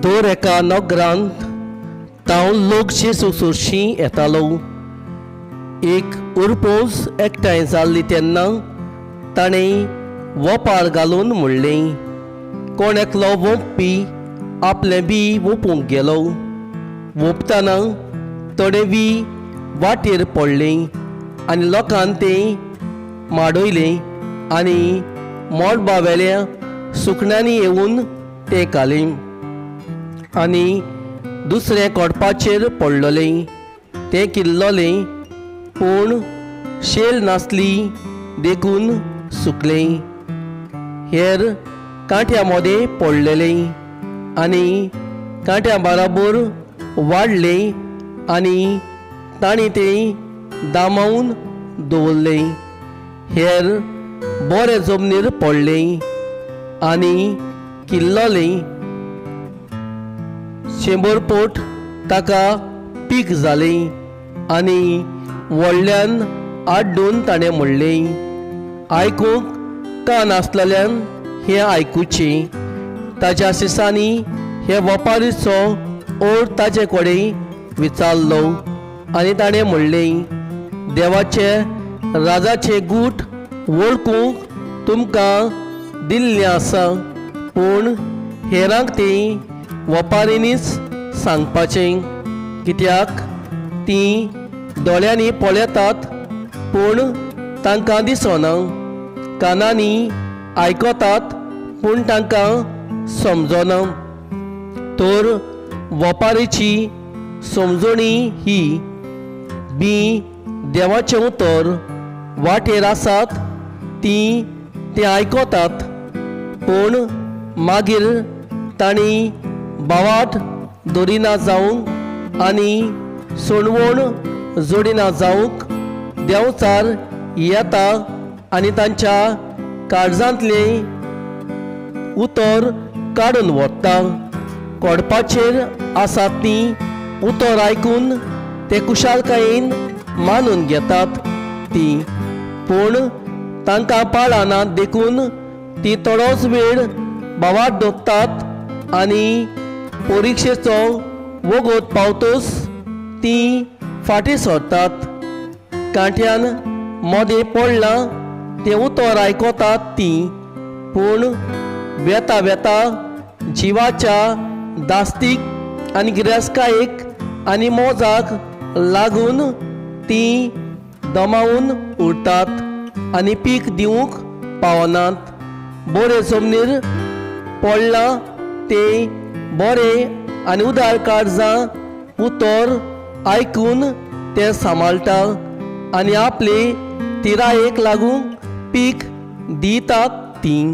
दर एका नोकरांत तावन लोकशी सुसुरशी येतालो. एक उरपोस एकठांय जाल्ली तेन्ना ताणें वोपार घालून म्हणलें, कोण एकलो वोंपपी आपलें बी वोपूंक गेलो. वोपतना थोडे बी वाटेर पडलें आनी लोकांन तें माडयलें आनी मोडबावेल्या सुकण्यांनी येवन तें घालें. आनी दुसरें कोडपाचेर पडलोलें, तें किल्लोलें पूण शेल नासली देखून सुकलें. हेर कांट्या मदें पडलेलें आनी कांट्या बराबर वाडलें आनी तांणी तें दामावन दवरलें. हेर बरें जमनीर पडलें आनी किल्लोलें. 100 पोट ताका पीक जालें आनी व्हडल्यान आड्डून ताणें म्हणलें, आयकूंक कान आसलेल्यान हें आयकुचें. ताच्या सिसांनी हे वेपारीचो ओर ताचे कडेन विचारलो आनी ताणें म्हणलें, देवाचे राजाचे गूट वळखूंक तुमकां दिल्लें आसा, पूण हेरांक तें वेपारीनीच सांगपाचें, कित्याक तीं दोळ्यांनी पळयतात पूण तांकां दिसना, कानांनी आयकतात पूण तांकां समजना. तर वेपारीची समजणी ही बी देवाचें उतर वाटेर आसात तीं तें आयकतात पूण मागीर तांणी बावाट दवरिना जावंक आनी सोणवण जोडिना जावंक देंवचार येता आनी तांच्या काळजांतलें उतर काडून व्हरता. कोडपाचेर आसात तीं उतर आयकून ते कुशालकायेन मानून घेतात तीं, पूण तांकां पाळना देखून तीं थोडोच वेळ बावाट दोगतात आनी परिक्षेचो वगत पावतच तीं फाटीं सरतात. कांट्यान मदें पडलां तें उतर आयकतात तीं, पूण वेता वेता जिवाच्या दास्तीक आनी गिरेस्कायेक आनी मोजाक लागून तीं दमावून उरतात आनी पीक दिवंक पावनात. बरे जमनीर पडलां तें बरें आनी उदार काळजां उतर आयकून ते सांबाळटा आनी आपले तिरायेक लागून पीक दितात तीं.